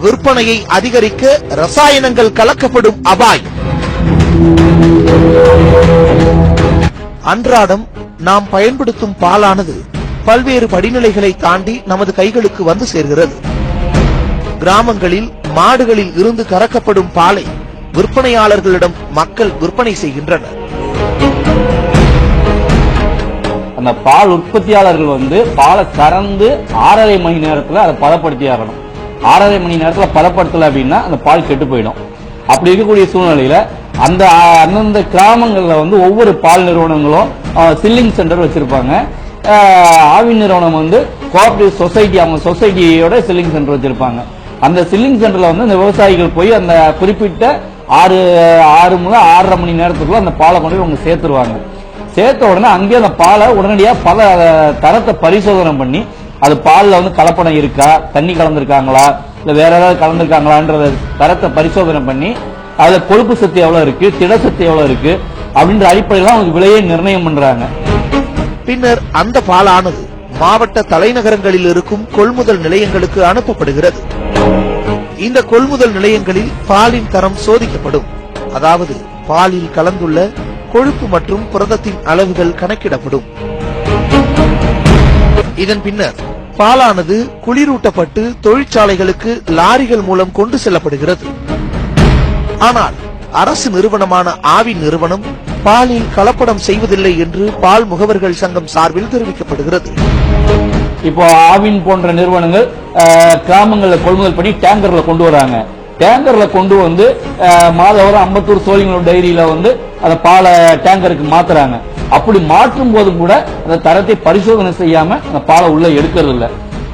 விற்பனையை அதிகரிக்க ரசாயனங்கள் கலக்கப்படும் அபாயம். அன்றாடம் நாம் பயன்படுத்தும் பாலானது பல்வேறு படிநிலைகளை தாண்டி நமது கைகளுக்கு வந்து சேர்கிறது. கிராமங்களில் மாடுகளில் இருந்து கறக்கப்படும் பாலை விற்பனையாளர்களிடம் மக்கள் விற்பனை செய்கின்றனர். அந்த பால் உற்பத்தியாளர்கள் பாலை கறந்து 6.5 மணி நேரத்தில் அதை பதப்படுத்தி ஆகணும். 6.5 மணி நேரத்தில் பதப்படுத்தல அப்படின்னா அந்த பால் கெட்டு போயிடும். அப்படி இருக்கக்கூடிய சூழ்நிலையில அந்தந்த கிராமங்கள்ல ஒவ்வொரு பால் நிறுவனங்களும் சில்லிங் சென்டர் வச்சிருப்பாங்க. ஆவின் நிறுவனம் கோஆபரேட்டிவ் சொசைட்டி, அவங்க சொசைட்டியோட சில்லிங் சென்டர் வச்சிருப்பாங்க. அந்த சில்லிங் சென்டர்ல இந்த விவசாயிகள் போய் அந்த குறிப்பிட்ட 6 முதல் 6.5 மணி நேரத்துக்குள்ள அந்த பாலை கொண்டு போய் அவங்க சேர்த்துருவாங்க. சேர்த்த உடனே அங்கே அந்த பாலை உடனடியா பல தரத்தை பரிசோதனை பண்ணி அது பால்ல கலப்படம் இருக்கா, தண்ணி கலந்துருக்காங்களா, இல்ல வேற ஏதாவது கலந்துருக்காங்களான்ற தரத்தை பரிசோதனை பண்ணி அதுல கொழுப்பு சத்து எவ்வளவு இருக்கு, திட சத்து எவ்வளவு இருக்கு அப்படின்ற அடிப்படையில் அவங்க விலையை நிர்ணயம் பண்றாங்க. பின்னர் அந்த பாலானது மாவட்ட தலைநகரங்களில் இருக்கும் கொள்முதல் நிலையங்களுக்கு அனுப்பப்படுகிறது. இந்த கொள்முதல் நிலையங்களில் பாலின் தரம் சோதிக்கப்படும். அதாவது பாலில் கலந்துள்ள கொழுப்பு மற்றும் புரதத்தின் அளவுகள் கணக்கிடப்படும். இதன் பின்னர் பாலானது குளிரூட்டப்பட்டு தொழிற்சாலைகளுக்கு லாரிகள் மூலம் கொண்டு செல்லப்படுகிறது. ஆனால் அரசு நிறுவனமான ஆவின் நிறுவனம் பாலில் கலப்படம் செய்வதில்லை என்று பால் முகவர்கள் சங்கம் சார்பில் தெரிவிக்கப்படுகிறது. இப்போ ஆவின் போன்ற நிறுவனங்கள் கிராமங்களில் கொள்முதல் பண்ணி டேங்கர்ல கொண்டு வராங்க. டேங்கர்ல கொண்டு மாதவரம் அம்பத்தூர் சோழிங்களோட டைரியில அந்த பாலை டேங்கருக்கு மாத்துறாங்க. அப்படி மாற்றும் போது கூட அந்த தரத்தை பரிசோதனை செய்யாம அந்த பாலை உள்ள எடுக்கிறது இல்ல.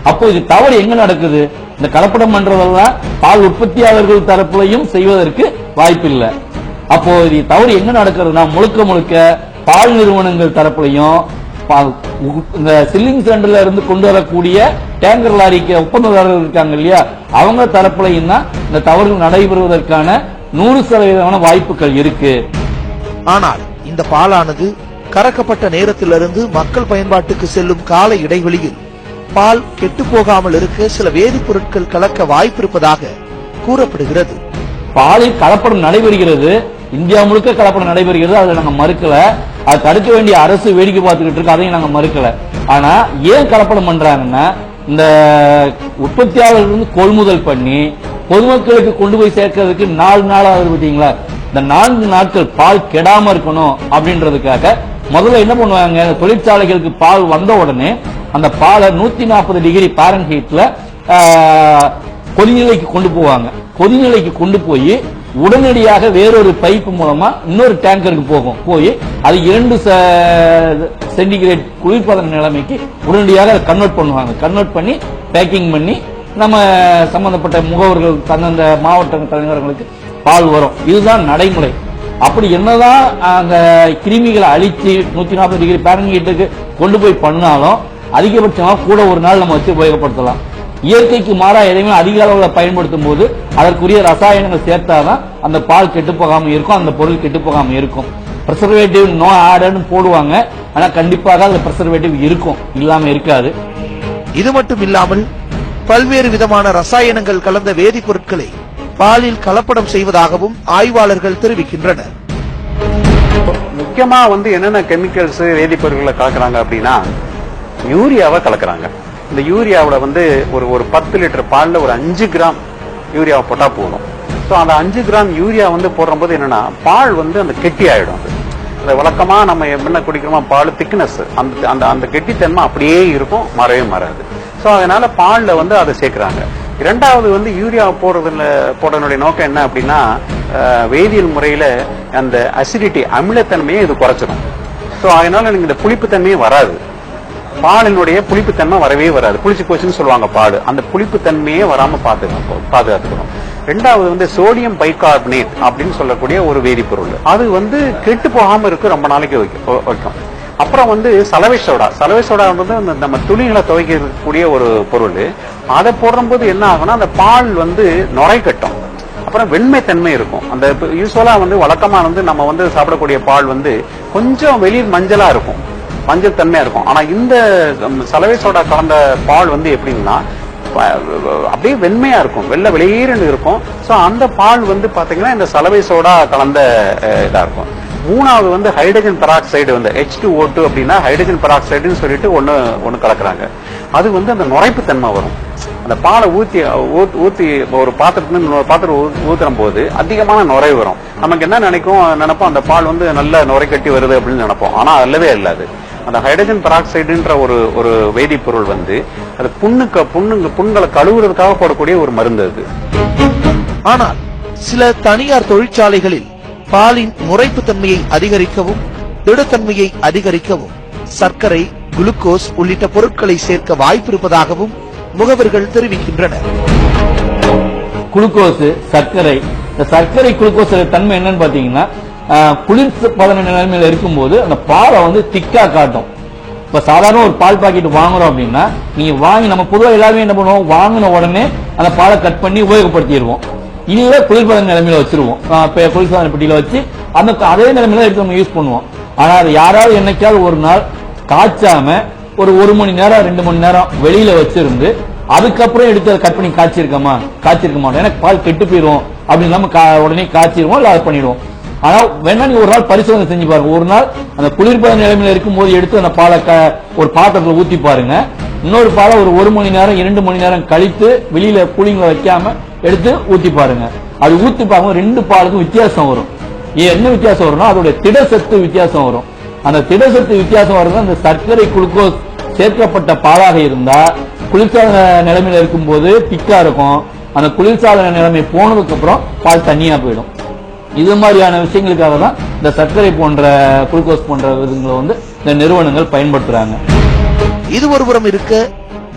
அப்போ இது தவறு எங்க நடக்குது? இந்த கலப்படம் பண்றதெல்லாம் பால் உற்பத்தியாளர்கள் தரப்புலையும் செய்வதற்கு வாய்ப்பில்லை. அப்போ இது தவறு எங்க நடக்கிறதுனா முழுக்க பால் நிறுவனங்கள் தரப்புலையும் இந்த சில்லிங் சென்டர்ல இருந்து கொண்டு வரக்கூடிய டேங்கர் லாரிக்கு ஒப்பந்ததாரர்கள் இருக்காங்க இல்லையா, அவங்க தரப்புலையும் தான் இந்த தவறுகள் நடைபெறுவதற்கான 100% வாய்ப்புகள் இருக்கு. ஆனால் இந்த பாலானது கறக்கப்பட்ட நேரத்திலிருந்து மக்கள் பயன்பாட்டுக்கு செல்லும் கால இடைவெளியில் பால் கெட்டு போகாமல் இருக்க சில வேதிப்பொருட்கள் கலக்க வாய்ப்பிருப்பதாக கூறப்படுகிறது. பாலில் கலப்படம் நடைபெறுகிறது, இந்தியா முழுக்க கலப்படம் நடைபெறுகிறது. அதை நாங்க மறுக்கல. அதை தடுக்க வேண்டிய அரசு வேடிக்கை பார்த்துக்கிட்டு இருக்கு, அதையும் நாங்க மறுக்கல. ஆனா ஏன் கலப்படம் பண்றாங்கன்னா, இந்த உற்பத்தியாளர்கள் கொள்முதல் பண்ணி பொதுமக்களுக்கு கொண்டு போய் சேர்க்கிறதுக்கு 4 நாள் ஆகுது பாத்தீங்களா. இந்த 4 நாட்கள் பால் கெடாம இருக்கணும் அப்படின்றதுக்காக முதல்ல என்ன பண்ணுவாங்க, தொழிற்சாலைகளுக்கு பால் வந்த உடனே அந்த பாலை 140 டிகிரி பாரன்ஹீட்ல கொதிநிலைக்கு கொண்டு போவாங்க. கொதிநிலைக்கு கொண்டு போய் உடனடியாக வேறொரு பைப்பு மூலமா இன்னொரு டேங்கருக்கு போய் அது 2 சென்டிகிரேட் குளிர்பதன நிலைமைக்கு உடனடியாக அதை கன்வெர்ட் பண்ணுவாங்க. கன்வெர்ட் பண்ணி பேக்கிங் பண்ணி நம்ம சம்பந்தப்பட்ட முகவர்கள் அந்தந்த மாவட்ட தலைநகரங்களுக்கு பால் வரும். இதுதான் நடைமுறை. அப்படி என்னதான் அந்த கிருமிகளை அழிச்சு 140 டிகிரி பாரன்ஹீட்டுக்கு கொண்டு போய் பண்ணாலும் அதிகபட்சமா கூட ஒரு நாள் நம்ம வச்சு உபயோகப்படுத்தலாம். இயற்கைக்கு மாறா எதையுமே அதிக அளவில் பயன்படுத்தும் போது அதற்குரிய ரசாயனங்கள் சேர்த்தாதான் அந்த பால் கெட்டு போகாம இருக்கும், அந்த பொருள் கெட்டு போகாம இருக்கும். பிரிசர்வேட்டிவ் நோ ஆடன்னு போடுவாங்க, ஆனா கண்டிப்பாக அந்த பிரிசர்வேட்டிவ் இருக்கும், இல்லாம இருக்காது. இது மட்டும் இல்லாமல் பல்வேறு விதமான ரசாயனங்கள் கலந்த வேதிப்பொருட்களை பாலில் கலப்படம் செய்வதாகவும் ஆய்வாளர்கள் தெரிவிக்கின்றனர். முக்கியமா என்னென்ன கெமிக்கல்ஸ் வேதிப்பொருட்களை கலக்குறாங்க அப்படின்னா, யூரியாவை கலக்குறாங்க. இந்த யூரியாவோட ஒரு 10 லிட்டர் பால்ல ஒரு 5 கிராம் யூரியாவை போட்டா போதும். ஸோ அந்த 5 கிராம் யூரியா போடும்போது என்னன்னா பால் அந்த கெட்டி ஆயிடும். அது வழக்கமா நம்ம என்ன குடிக்கிறோமோ பால் திக்னஸ் அந்த அந்த கெட்டித்தன்மை அப்படியே இருக்கும், மறவே மாறாது. ஸோ அதனால பால்ல அதை சேர்க்கிறாங்க. இரண்டாவது யூரியா போடுறதுடைய நோக்கம் என்ன அப்படின்னா, வேதியியல் முறையில அந்த அசிடிட்டி அமிலத்தன்மையை இது குறைச்சிடும். ஸோ அதனால நீங்க இந்த புளிப்புத்தன்மையும் வராது, பாலினுடைய புளிப்புத்தன்மை வரவே வராது. புளிச்சு போச்சுன்னு சொல்லுவாங்க பால், அந்த புளிப்புத்தன்மையே வராம பாதுகாத்துக்கணும். ரெண்டாவது சோடியம் பைகார்பனேட் அப்படின்னு சொல்லக்கூடிய ஒரு வேதிப்பொருள், அது கெட்டு போகாம இருக்கு, ரொம்ப நாளைக்கு வைக்கும். அப்புறம் சலவை சோடா நம்ம துணிகளை துவைக்கக்கூடிய ஒரு பொருள். அதை போடும்போது என்ன ஆகும்னா அந்த பால் நுரை கட்டும், அப்புறம் வெண்மை தன்மை இருக்கும். அந்த யூஸ்வலா வழக்கமா நம்ம சாப்பிடக்கூடிய பால் கொஞ்சம் வெளியில் மஞ்சளா இருக்கும், மஞ்சள் தன்மையா இருக்கும். ஆனா இந்த சலவை சோடா கலந்த பால் எப்படின்னா அப்படியே வெண்மையா இருக்கும், வெள்ளை வெளியேறுன்னு இருக்கும். சோ அந்த பால் வந்து பாத்தீங்கன்னா இந்த சலவை சோடா கலந்த இதா இருக்கும். மூணாவது வந்து ஹைட்ரஜன் பெராக்சைடு வந்து H2O2 அப்படின்னா ஹைட்ரஜன் பெராக்சைடுன்னு சொல்லிட்டு ஒன்னு கலக்குறாங்க. அது வந்து அந்த நுரைப்பு தன்மை வரும். அந்த பாலை ஊத்தி ஒரு பாத்திரத்துல இன்னொரு பாத்திரம் ஊத்துற போது அதிகமான நுரை வரும். நமக்கு என்ன நினைப்போம் அந்த பால் வந்து நல்ல நுரை கட்டி வருது அப்படின்னு நினைப்போம். ஆனா அல்லவே இல்லாது. அந்த ஹைட்ரஜன் பெராக்சைடுன்ற ஒரு வேதிப்பொருள் வந்து அது புண்களை கழுவுறதுக்காக போடக்கூடிய ஒரு மருந்து அது. ஆனால் சில தனியார் தொழிற்சாலைகளில் பாலின் நுரைப்பு தன்மையை அதிகரிக்கவும் திடத்தன்மையை அதிகரிக்கவும் சர்க்கரை, குளுக்கோஸ் உள்ளிட்ட பொருட்களை சேர்க்க வாய்ப்பிருப்பதாகவும் முகவர்கள் தெரிவிக்கின்றனர். குளுக்கோஸ், சர்க்கரை, இந்த சர்க்கரை குளுக்கோஸ் தன்மை என்னன்னு பாத்தீங்கன்னா குளிர் பதன நிலைமையில இருக்கும்போது அந்த பாலை வந்து திக்கா காட்டும். இப்ப சாதாரண ஒரு பால் பாக்கெட் வாங்குறோம் அப்படின்னா நீங்க வாங்கி நம்ம பொதுவாக எல்லாருமே என்ன பண்ணுவோம், வாங்கின உடனே அந்த பாலை கட் பண்ணி உபயோகப்படுத்திடுவோம். இல்ல குளிர்பதன நிலைமையில வச்சிருவோம், குளிர்சாதன பெட்டியில வச்சு அந்த அதே நிலைமையில எடுத்து நம்ம யூஸ் பண்ணுவோம். ஆனா அது யாராவது என்னைக்காவது ஒரு நாள் காய்ச்சாம ஒரு 1 மணி நேரம் 2 மணி நேரம் வெளியில வச்சிருந்து அதுக்கப்புறம் எடுத்து அதை கட் பண்ணி காய்ச்சிருக்க மாட்டோம், எனக்கு பால் கெட்டு போயிடும் அப்படின்னு நம்ம உடனே காய்ச்சிருவோம், இல்ல அதை பண்ணிடுவோம். ஆனா வேணா நீ ஒரு நாள் பரிசோதனை செஞ்சு பாருங்க. ஒரு நாள் அந்த குளிர்பதன நிலைமையில இருக்கும் போது எடுத்து அந்த பாலை ஒரு பாத்திரத்துல ஊத்தி பாருங்க. இன்னொரு பாலை ஒரு 1 மணி நேரம் 2 மணி நேரம் கழித்து வெளியில கூலிங்ல வைக்காம எடுத்து ஊத்தி பாருங்க. அது ஊத்தி பாருங்க, 2 பாலுக்கும் வித்தியாசம் வரும். என்ன வித்தியாசம் வரும்னா அதோட திடசத்து வித்தியாசம் வரும். அந்த திடசத்து வித்தியாசம் வருது. அந்த சர்க்கரை குளுக்கோஸ் சேர்க்கப்பட்ட பாலாக இருந்தா குளிர்சாதன நிலைமையில இருக்கும் போது திக்கா இருக்கும். அந்த குளிர்சாதன நிலைமை போனதுக்கு அப்புறம் பால் தண்ணியா போயிடும். இது மாதிரியான விஷயங்களுக்காக தான் இந்த சர்க்கரை போன்ற குளுக்கோஸ் போன்ற விதங்களை வந்து இந்த நிறுவனங்கள் பயன்படுத்துறாங்க. இது ஒருபுறம் இருக்க,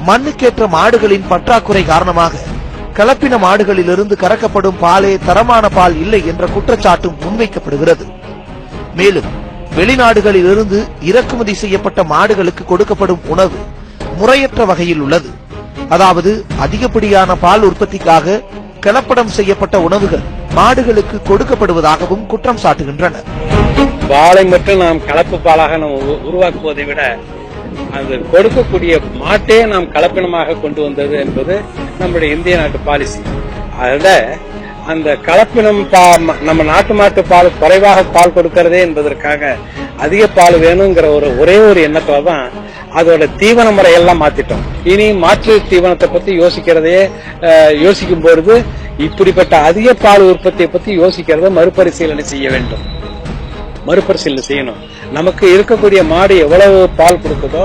மண்ணுக்கேற்ற மாடுகளின் பற்றாக்குறை காரணமாக கலப்பின மாடுகளிலிருந்து கறக்கப்படும் பாலே தரமான பால் இல்லை என்ற குற்றச்சாட்டும் முன்வைக்கப்படுகிறது. மேலும் வெளிநாடுகளில் இருந்து இறக்குமதி செய்யப்பட்ட மாடுகளுக்கு கொடுக்கப்படும் உணவு முறையற்ற வகையில் உள்ளது. அதாவது அதிகப்படியான பால் உற்பத்திக்காக கலப்படம் செய்யப்பட்ட உணவுகள் மாடுகளுக்கு கொடுக்கப்படுவதாகவும் குற்றம் சாட்டுகின்றனர். பாலை மட்டும் நாம் கலப்பு பாலாக உருவாக்குவதை விட அது கொடுக்கக்கூடிய மாட்டே நாம் கலப்பினமாக கொண்டு வந்தது என்பது நம்முடைய இந்திய நாட்டு பாலிசி. அதுல அந்த கலப்பினம் நம்ம நாட்டு மாட்டு பால் குறைவாக பால் கொடுக்கிறதே என்பதற்காக அதிக பால் வேணுங்கிற ஒரே ஒரு எண்ணத்துல தான் அதோட தீவன முறையெல்லாம் மாத்திட்டோம். இனி மாற்று தீவனத்தை பத்தி யோசிக்கும் பொழுது இப்படிப்பட்ட அதிக பால் உற்பத்தியை பத்தி யோசிக்கிறத மறுபரிசீலனை செய்யணும். நமக்கு இருக்கக்கூடிய மாடு எவ்வளவு பால் கொடுக்குதோ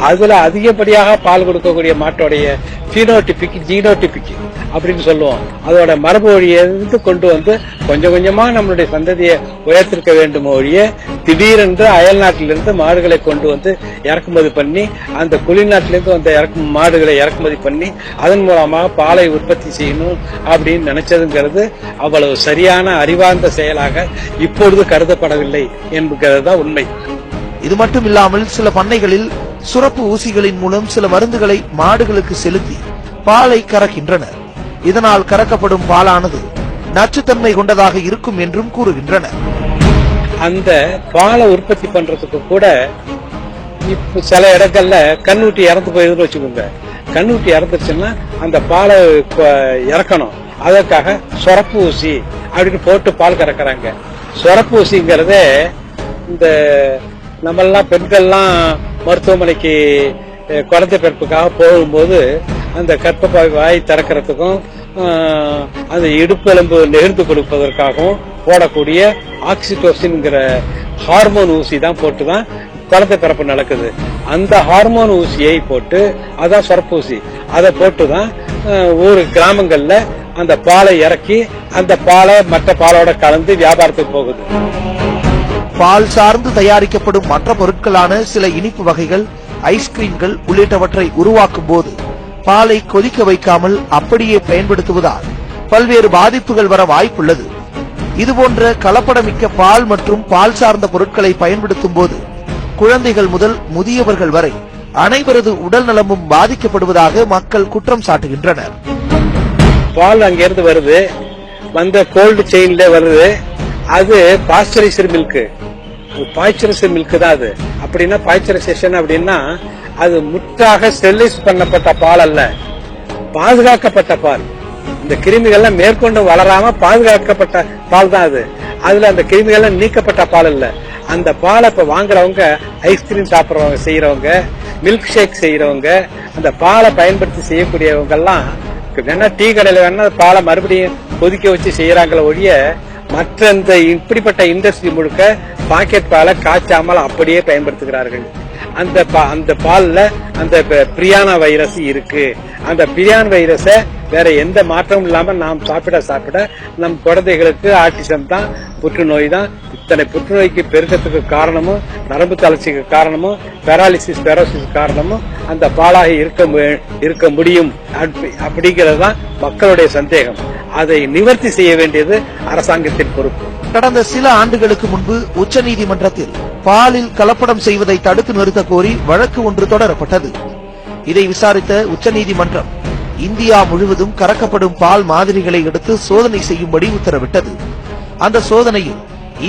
அதுல அதிகப்படியாக பால் கொடுக்கக்கூடிய மாட்டோடைய பினோடிபிக், ஜீனோடிபிக் அப்படின்னு சொல்லுவோம். அதோட மரபு வழியிலிருந்து கொண்டு வந்து கொஞ்சம் கொஞ்சமா நம்மளுடைய சந்ததியை உயர்த்திருக்க வேண்டும் ஒழிய திடீரென்று அயல் நாட்டிலிருந்து மாடுகளை கொண்டு வந்து இறக்குமதி பண்ணி அந்த குளிர்நாட்டிலிருந்து வந்த மாடுகளை இறக்குமதி பண்ணி அதன் மூலமாக பாலை உற்பத்தி செய்யணும் அப்படின்னு நினைச்சதுங்கிறது அவ்வளவு சரியான அறிவார்ந்த செயலாக இப்பொழுது கருதப்படவில்லை என்கிறது தான் உண்மை. இது மட்டும் இல்லாமல் சில பண்ணைகளில் சுரப்பு ஊசிகளின் மூலம் சில மருந்துகளை மாடுகளுக்கு செலுத்தி பாலை கறக்கின்றனர். இதனால் கறக்கப்படும் பாலானது நச்சுத்தன்மை கொண்டதாக இருக்கும் என்றும் கூறுகின்றனர். அந்த பாலை உற்பத்தி பண்றதுக்கு கூட இப்ப சில இடங்கள்ல கண்ணூட்டி இறந்து போயிருதுன்னு வச்சுக்கோங்க. கண்ணூட்டி இறந்துருச்சுன்னா அந்த பாலை இறக்கணும், அதற்காக சொரப்பு ஊசி அப்படின்னு போட்டு பால் கறக்குறாங்க. சொரப்பு ஊசிங்கிறதே இந்த நம்மெல்லாம் பெண்கள்லாம் மருத்துவமனைக்கு குழந்தை பிறப்புக்காக போகும்போது அந்த கற்ப வாய் திறக்கிறதுக்கும் அந்த இடுப்பு எலும்பு நெகிழ்ந்து கொடுப்பதற்காகவும் போடக்கூடிய ஆக்சிடோசின்ங்கிற ஹார்மோன் ஊசி தான் போட்டுதான் குழந்தை பிறப்பு நடக்குது. அந்த ஹார்மோன் ஊசியை போட்டு, அதான் சொரப்பு ஊசி, அதை போட்டுதான் ஊர் கிராமங்கள்ல அந்த பாலை இறக்கி அந்த பாலை மற்ற பாலோட கலந்து வியாபாரத்துக்கு போகுது. பால் சார்ந்து தயாரிக்கப்படும் மற்ற பொருட்களான சில இனிப்பு வகைகள், ஐஸ்கிரீம்கள் உள்ளிட்டவற்றை உருவாக்கும் போது பாலை கொதிக்க வைக்காமல் அப்படியே பயன்படுத்துவதால் பல்வேறு பாதிப்புகள் வர வாய்ப்புள்ளது. இதுபோன்ற கலப்படமிக்க பால் மற்றும் பால் சார்ந்த பொருட்களை பயன்படுத்தும் போது குழந்தைகள் முதல் முதியவர்கள் வரை அனைவரது உடல் நலமும் பாதிக்கப்படுவதாக மக்கள் குற்றம் சாட்டுகின்றனர். பால் அங்கிருந்து வருது, வந்த கோல்டு செயின்ல வருது, அது பாஸ்டரைசர் மில்க், பாய்ச்சரைசர் மில்க் தான் அது. அப்படின்னா பாய்ச்சரைசேஷன் அப்படின்னா அது முற்றாக ஸ்டெரிலைஸ் பண்ணப்பட்ட பால் அல்ல, பாதுகாக்கப்பட்ட பால். இந்த கிருமிகள்லாம் மேற்கொண்டு வளராம பாதுகாக்கப்பட்ட பால் தான் அது. அதுல அந்த கிருமிகள்லாம் நீக்கப்பட்ட பால் இல்ல. அந்த பாலை இப்ப வாங்குறவங்க ஐஸ்கிரீம் சாப்பிடுறவங்க, செய்யறவங்க, மில்க் ஷேக் செய்யறவங்க, அந்த பாலை பயன்படுத்தி செய்யக்கூடியவங்க எல்லாம் வேணா டீ கடையில வேணா பாலை மறுபடியும் கொதிக்க வச்சு செய்யறாங்களே ஒழிய மற்ற இந்த இப்படிப்பட்ட இண்டஸ்ட்ரி முழுக்க பாக்கெட் பாலை காய்ச்சாமல் அப்படியே பயன்படுத்துகிறார்கள். அந்த பால்ல அந்த பிரியானா வைரஸ் இருக்கு. அந்த பிரியான் வைரஸை வேற எந்த மாற்றமும் இல்லாம நாம் சாப்பிட நம் குழந்தைகளுக்கு ஆட்டிசம் தான், புற்றுநோய் தான். இத்தனை புற்றுநோய்க்கு பெருக்கத்துக்கு காரணமும், நரம்பு தளர்ச்சிக்கு காரணமும், பெராலிசிஸ் காரணமும் அந்த பாலாக இருக்க முடியும் அப்படிங்கிறது தான் மக்களுடைய சந்தேகம். அதை நிவர்த்தி செய்ய வேண்டியது அரசாங்கத்தின் பொறுப்பு. கடந்த சில ஆண்டுகளுக்கு முன்பு உச்சநீதிமன்றத்தில் பாலில் கலப்படம் செய்வதை தடுத்து நிறுத்த கோரி வழக்கு ஒன்று தொடரப்பட்டது. இதை விசாரித்த உச்சநீதிமன்றம் இந்தியா முழுவதும் கறக்கப்படும் பால் மாதிரிகளை எடுத்து சோதனை செய்யும்படி உத்தரவிட்டது. அந்த சோதனையில்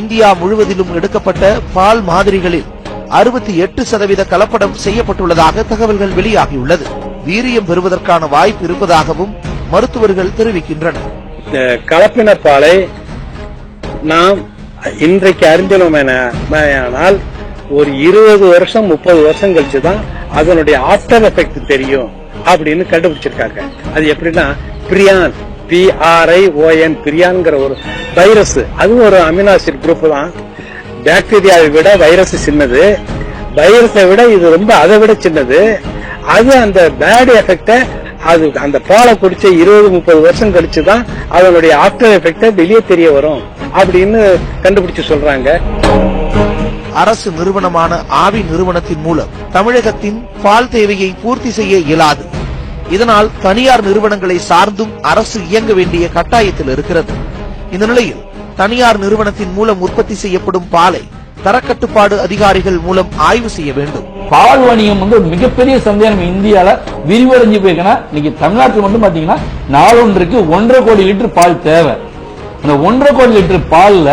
இந்தியா முழுவதிலும் எடுக்கப்பட்ட பால் மாதிரிகளில் 68% கலப்படம் செய்யப்பட்டுள்ளதாக தகவல்கள் வெளியாகியுள்ளது. வீரியம் பெறுவதற்கான வாய்ப்பு இருப்பதாகவும் மருத்துவர்கள் தெரிவிக்கின்றனர். கலப்பின பாலை நாம் இன்றைக்கு அறிந்தோமானால் ஒரு 20 வருஷம் 30 வருஷம் கழிச்சுதான் அதனுடைய ஆஃப்டர் எஃபெக்ட் தெரியும் அப்படின்னு கண்டுபிடிச்சிருக்காங்க. அது எப்படின்னா பிரியான், PRION பிரியான்ங்கிற ஒரு வைரஸ், அதுவும் ஒரு அமினோ ஆசிட் குரூப் தான். பாக்டீரியாவை விட வைரஸ் சின்னது, வைரஸை விட இது ரொம்ப அதை விட சின்னது. அது அந்த பேட் எஃபெக்ட அது அந்த பாலை குடிச்ச 20-30 வருஷம் கழிச்சுதான் அதனுடைய ஆஃப்டர் எஃபெக்ட வெளியே தெரிய வரும் அப்படின்னு கண்டுபிடிச்சு சொல்றாங்க. அரசு நிறுவனமான ஆவி நிறுவனத்தின் மூலம் தமிழகத்தின் பால் தேவையை பூர்த்தி செய்ய இயலாது. இதனால் தனியார் நிறுவனங்களை சார்ந்தும் அரசு இயங்க வேண்டிய கட்டாயத்தில் இருக்கிறது. இந்த நிலையில் தனியார் நிறுவனத்தின் மூலம் உற்பத்தி செய்யப்படும் பாலை தரக்கட்டுப்பாடு அதிகாரிகள் மூலம் ஆய்வு செய்ய வேண்டும். பால் வணிகம் வந்து மிகப்பெரிய சந்தேகம் இந்தியால விரிவடைஞ்சு போயிருக்குன்னா, இன்னைக்கு தமிழ்நாட்டில் மட்டும் பாத்தீங்கன்னா நாளொன்றுக்கு 1.5 கோடி லிட்டர் பால் தேவை. அந்த 1.5 கோடி லிட்டர் பால்ல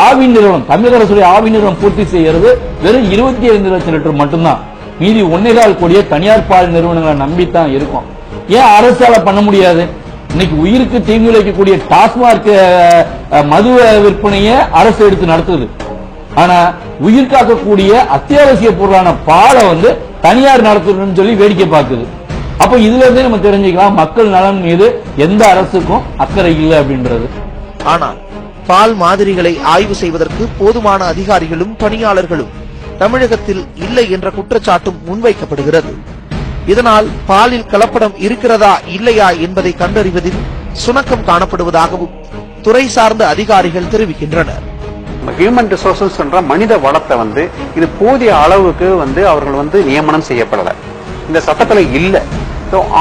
ஆவி நிறுவனம், தமிழக அரசுடைய ஆவி நிறுவனம் பூர்த்தி செய்யறது வெறும் 25 லட்சம் லிட்டர் மட்டும்தான். மீதி 1.25 கோடியே தனியார் பால் நிறுவனங்களை நம்பித்தான் இருக்கும். ஏன் அரசால பண்ண முடியாது? இன்னைக்கு உயிருக்கு தீங்கு விளைவிக்கக்கூடிய டாஸ்மாக் மது விற்பனையை அரசு எடுத்து நடத்துது. ஆனா உயிர் காக்கக்கூடிய அத்தியாவசிய பொருளான பாலை வந்து தனியார் நடத்தணும்னு சொல்லி வேடிக்கை பார்க்குது. அப்ப இதுல இருந்தே நம்ம தெரிஞ்சுக்கலாம் மக்கள் நலன் மீது எந்த அரசுக்கும் அக்கறை இல்லை அப்படின்றது. ஆனால் பால் மாதிரிகளை ஆய்வு செய்வதற்கு போதுமான அதிகாரிகளும் பணியாளர்களும் தமிழகத்தில் இல்லை என்ற குற்றச்சாட்டும் முன்வைக்கப்படுகிறது. இதனால் பாலில் கலப்படம் இருக்கிறதா இல்லையா என்பதை கண்டறிவதில் சுணக்கம் காணப்படுவதாகவும் துறை சார்ந்த அதிகாரிகள் தெரிவிக்கின்றனர். ஹியூமன் ரிசோர்சஸ் என்ற மனித வளத்தை வந்து இது போதிய அளவுக்கு வந்து அவர்கள் வந்து நியமனம் செய்யப்படல, இந்த சட்டத்துல இல்ல.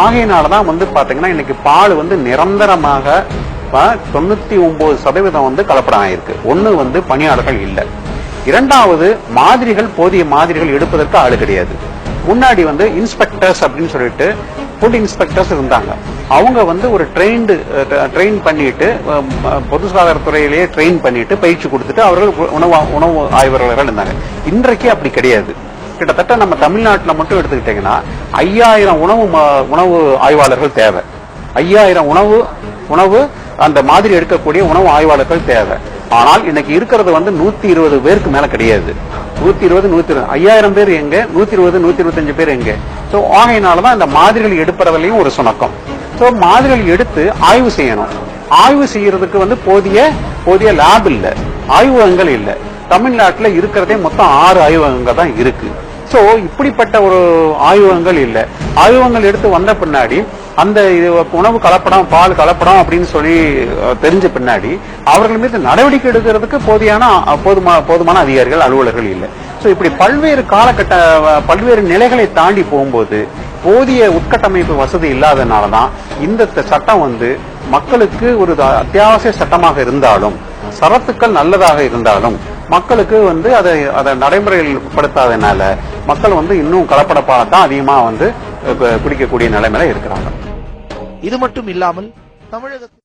ஆகையினாலதான் வந்து பாத்தீங்கன்னா இன்னைக்கு பால் வந்து நிரந்தரமாக 99% வந்து கலப்படம் ஆயிருக்கு. ஒண்ணு வந்து பணியாளர்கள் இல்ல, இரண்டாவது மாதிரிகள் போதிய மாதிரிகள் எடுப்பதற்கு ஆளு கிடையாது. முன்னாடி வந்து இன்ஸ்பெக்டர்ஸ் அப்படின்னு சொல்லிட்டு ஃபுட் இன்ஸ்பெக்டர்ஸ் இருந்தாங்க. அவங்க வந்து ஒரு ட்ரெயின் பண்ணிட்டு பொது சுகாதாரத்துறையிலேயே ட்ரெயின் பண்ணிட்டு பயிற்சி கொடுத்துட்டு அவர்கள் உணவு ஆய்வாளர்கள் இருந்தாங்க. இன்றைக்கு அப்படி கிடையாது. கிட்டத்தட்ட நம்ம தமிழ்நாட்டில் மட்டும் எடுத்துக்கிட்டீங்கன்னா 5000 உணவு ஆய்வாளர்கள் தேவை. 5000 உணவு அந்த மாதிரி எடுக்கக்கூடிய உணவு ஆய்வாளர்கள் தேவை. ஆனால் இன்னைக்கு இருக்கிறது வந்து 120 பேருக்கு மேல கிடையாது. 120 5000 பேர் எங்க, 120 125 பேர் எங்க? சோ ஆகையினாலதான் இந்த மாதிரிகள் எடுப்பதிலையும் ஒரு சுணக்கம். சோ மாதிரிகள் எடுத்து ஆய்வு செய்யணும். ஆய்வு செய்யறதுக்கு வந்து போதிய லேப் இல்ல, ஆய்வகங்கள் இல்ல. தமிழ்நாட்டுல இருக்கிறதே மொத்தம் 6 ஆய்வகங்கள் தான் இருக்கு. சோ இப்படிப்பட்ட ஒரு ஆய்வகங்கள் இல்ல. ஆய்வகங்கள் எடுத்து வந்த பின்னாடி அந்த உணவு கலப்படம், பால் கலப்படம் அப்படின்னு சொல்லி தெரிஞ்ச பின்னாடி அவர்கள் மீது நடவடிக்கை எடுக்கிறதுக்கு போதுமான அதிகாரிகள், அலுவலர்கள் இல்லை. சோ இப்படி பல்வேறு நிலைகளை தாண்டி போகும்போது போதிய உட்கட்டமைப்பு வசதி இல்லாதனாலதான் இந்த சட்டம் வந்து மக்களுக்கு ஒரு அத்தியாவசிய சட்டமாக இருந்தாலும், சரத்துக்கள் நல்லதாக இருந்தாலும் மக்களுக்கு வந்து அதை நடைமுறையில் உட்படுத்தாதனால மக்கள் வந்து இன்னும் கலப்பட பாலத்தான் அதிகமா வந்து குடிக்கக்கூடிய நிலைமையில இருக்கிறாங்க. இது மட்டும் இல்லாமல் தமிழகத்தில்